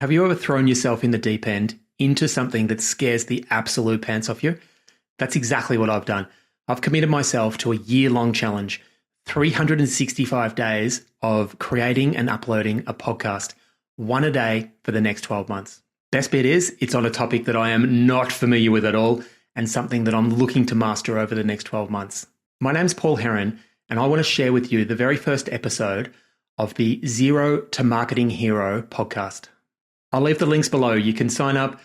Have you ever thrown yourself in the deep end into something that scares the absolute pants off you? That's exactly what I've done. I've committed myself to a year-long challenge, 365 days of creating and uploading a podcast, one a day for the next 12 months. Best bit is it's on a topic that I am not familiar with at all and something that I'm looking to master over the next 12 months. My name's Paul Heron, and I want to share with you the very first episode of the Zero to Marketing Hero podcast. I'll leave the links below. You can sign up,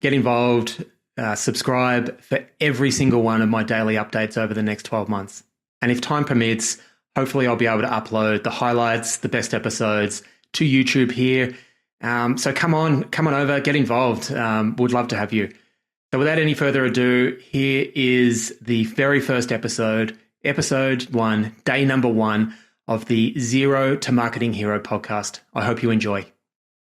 get involved, subscribe for every single one of my daily updates over the next 12 months. And if time permits, hopefully I'll be able to upload the highlights, the best episodes to YouTube here. So come on over, get involved. Would love to have you. So without any further ado, here is the very first episode 1, day number 1 of the Zero to Marketing Hero podcast. I hope you enjoy.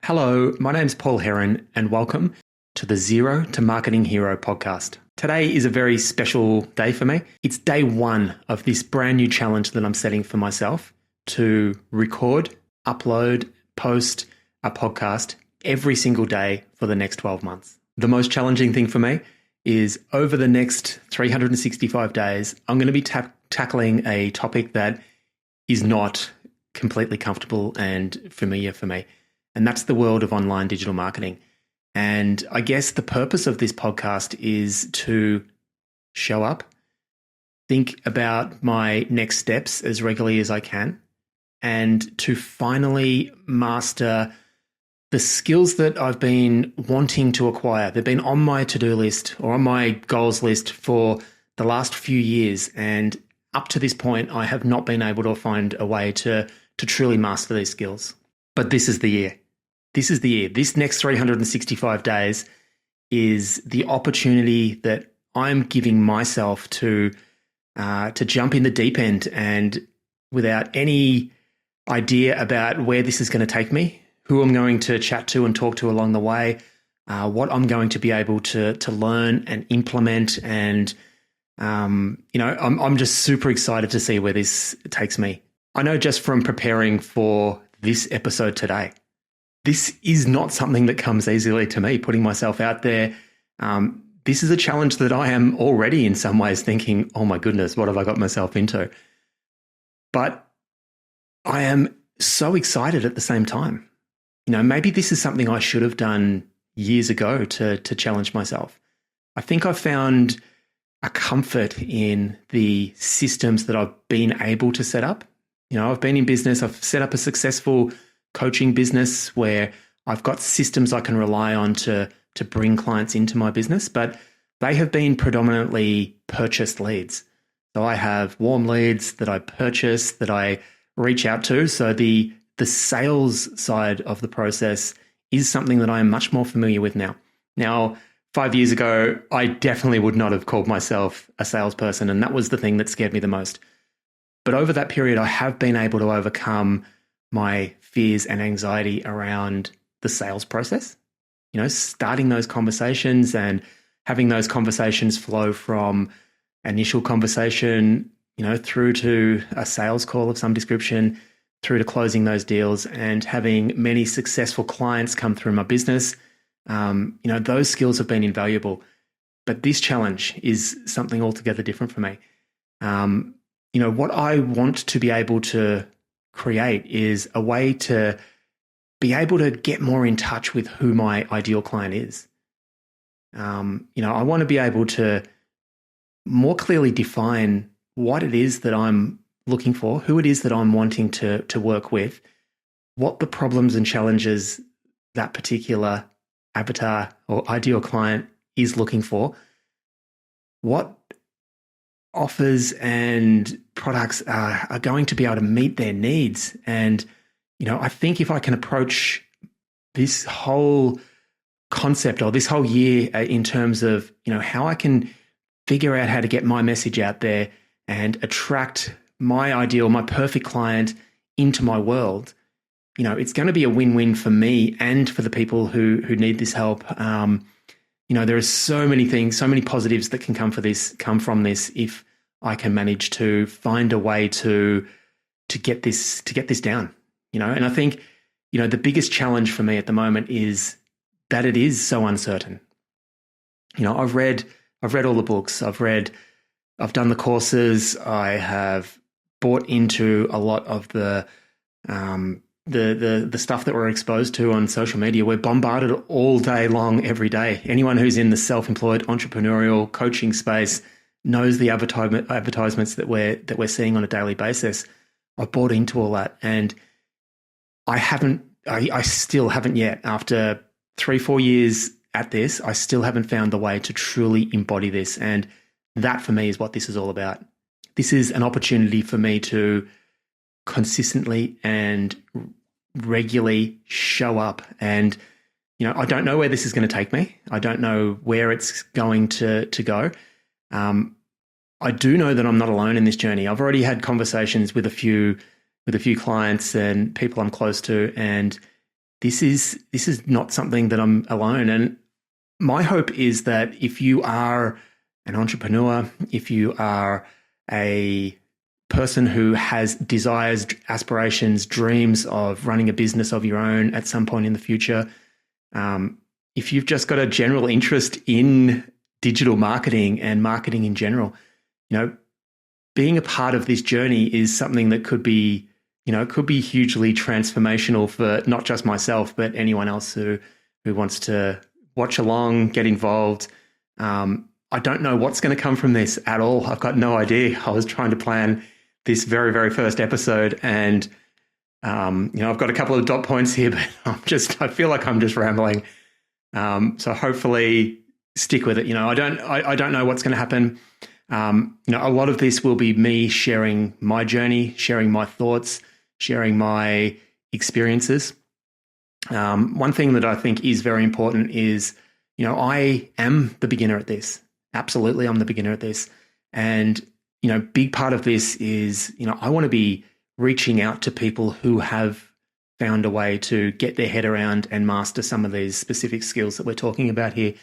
Hello, my name's Paul Heron, and welcome to the Zero to Marketing Hero podcast. Today is a very special day for me. It's day 1 of this brand new challenge that I'm setting for myself to record, upload, post a podcast every single day for the next 12 months. The most challenging thing for me is over the next 365 days, I'm going to be tackling a topic that is not completely comfortable and familiar for me. And that's the world of online digital marketing. And I guess the purpose of this podcast is to show up, think about my next steps as regularly as I can, and to finally master the skills that I've been wanting to acquire. They've been on my to-do list or on my goals list for the last few years. And up to this point, I have not been able to find a way to truly master these skills. But this is the year. This is the year. This next 365 days is the opportunity that I'm giving myself to jump in the deep end, and without any idea about where this is going to take me, who I'm going to chat to and talk to along the way, what I'm going to be able to learn and implement, and I'm just super excited to see where this takes me. I know just from preparing for this episode today, this is not something that comes easily to me, putting myself out there. This is a challenge that I am already in some ways thinking, oh my goodness, what have I got myself into? But I am so excited at the same time. Maybe this is something I should have done years ago to challenge myself. I think I've found a comfort in the systems that I've been able to set up. I've been in business. I've set up a successful coaching business where I've got systems I can rely on to bring clients into my business, but they have been predominantly purchased leads. So I have warm leads that I purchase, that I reach out to. So the sales side of the process is something that I am much more familiar with now. Now, 5 years ago, I definitely would not have called myself a salesperson, and that was the thing that scared me the most. But over that period, I have been able to overcome my fears and anxiety around the sales process, starting those conversations and having those conversations flow from initial conversation, through to a sales call of some description, through to closing those deals and having many successful clients come through my business. Those skills have been invaluable, but this challenge is something altogether different for me. What I want to be able to create is a way to be able to get more in touch with who my ideal client is. I want to be able to more clearly define what it is that I'm looking for, who it is that I'm wanting to work with, what the problems and challenges that particular avatar or ideal client is looking for, what offers and products are going to be able to meet their needs. And, I think if I can approach this whole concept or this whole year in terms of, how I can figure out how to get my message out there and attract my ideal, my perfect client into my world, it's going to be a win-win for me and for the people who need this help. There are so many things, so many positives that can come from this if I can manage to find a way to get this down. And I think the biggest challenge for me at the moment is that it is so uncertain. I've read all the books. I've done the courses. I have bought into a lot of the stuff that we're exposed to on social media. We're bombarded all day long, every day. Anyone who's in the self-employed entrepreneurial coaching space knows the advertisements that we're seeing on a daily basis. I've bought into all that, and I still haven't yet, after 3-4 years at this, I still haven't found the way to truly embody this. And that for me is what this is all about. This is an opportunity for me to consistently and regularly show up. And, I don't know where this is going to take me. I don't know where it's going to go. I do know that I'm not alone in this journey. I've already had conversations with a few clients and people I'm close to, and this is not something that I'm alone. And my hope is that if you are an entrepreneur, if you are a person who has desires, aspirations, dreams of running a business of your own at some point in the future, if you've just got a general interest in digital marketing and marketing in general, being a part of this journey is something that could be hugely transformational for not just myself, but anyone else who wants to watch along, get involved. I don't know what's going to come from this at all. I've got no idea. I was trying to plan this very, very first episode, and I've got a couple of dot points here, but I feel like I'm just rambling. So hopefully stick with it. I don't know what's going to happen. A lot of this will be me sharing my journey, sharing my thoughts, sharing my experiences. One thing that I think is very important is, I am the beginner at this. Absolutely, I'm the beginner at this. And, big part of this is, I want to be reaching out to people who have found a way to get their head around and master some of these specific skills that we're talking about here.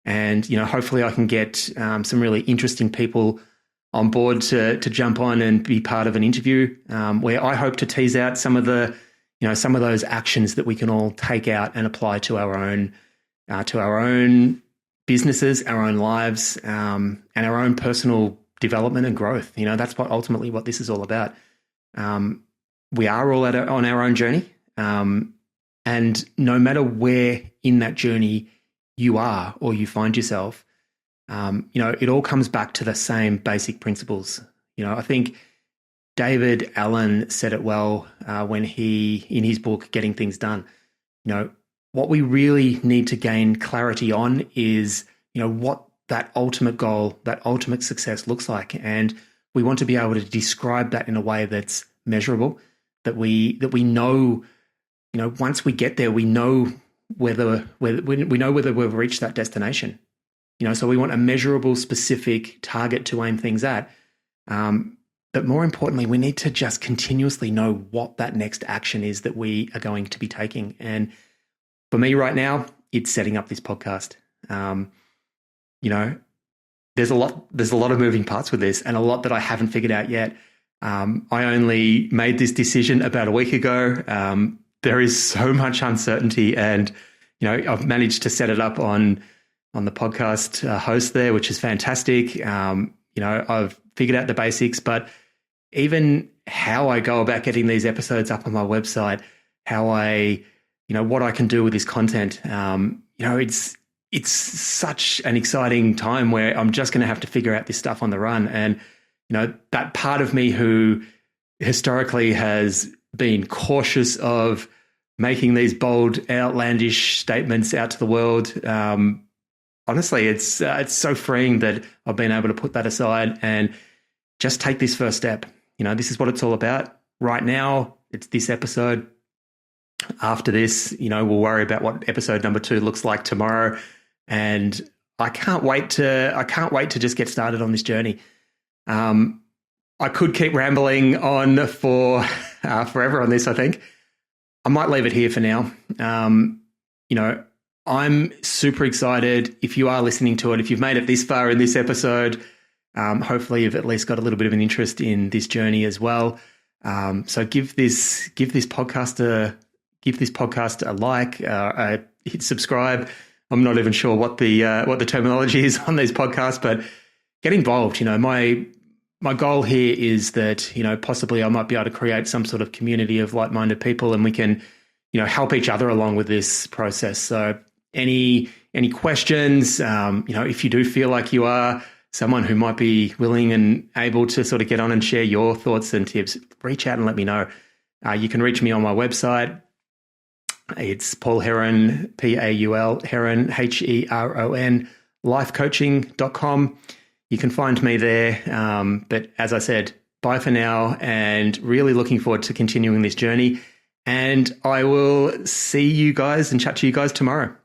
And, hopefully I can get some really interesting people on board to jump on and be part of an interview where I hope to tease out some of those actions that we can all take out and apply to our own businesses, our own lives, and our own personal development and growth. That's ultimately what this is all about. We are all on our own journey. And no matter where in that journey you are or you find yourself, it all comes back to the same basic principles. I think David Allen said it well when in his book, Getting Things Done, what we really need to gain clarity on is, what that ultimate goal, that ultimate success looks like. And we want to be able to describe that in a way that's measurable, that we know, once we get there, we know whether we've reached that destination. So we want a measurable, specific target to aim things at. But more importantly, we need to just continuously know what that next action is that we are going to be taking. And for me right now, it's setting up this podcast. There's a lot of moving parts with this, and a lot that I haven't figured out yet. I only made this decision about a week ago. There is so much uncertainty, and I've managed to set it up on the podcast host there, which is fantastic. I've figured out the basics, but even how I go about getting these episodes up on my website, how what I can do with this content, it's such an exciting time where I'm just going to have to figure out this stuff on the run. And, that part of me who historically has been cautious of making these bold, outlandish statements out to the world, honestly, it's so freeing that I've been able to put that aside and just take this first step. This is what it's all about. Right now, it's this episode. After this, we'll worry about what episode number 2 looks like tomorrow. And I can't wait to just get started on this journey. I could keep rambling on for forever on this, I think. I might leave it here for now. I'm super excited. If you are listening to it, if you've made it this far in this episode, hopefully you've at least got a little bit of an interest in this journey as well. So give this podcast give this podcast a like, hit subscribe. I'm not even sure what the terminology is on these podcasts, but get involved. My goal here is that, possibly I might be able to create some sort of community of like-minded people, and we can, help each other along with this process. So any questions, if you do feel like you are someone who might be willing and able to sort of get on and share your thoughts and tips, reach out and let me know. You can reach me on my website. It's Paul Heron, Paul Heron, Heron, lifecoaching.com. You can find me there. But as I said, bye for now, and really looking forward to continuing this journey. And I will see you guys and chat to you guys tomorrow.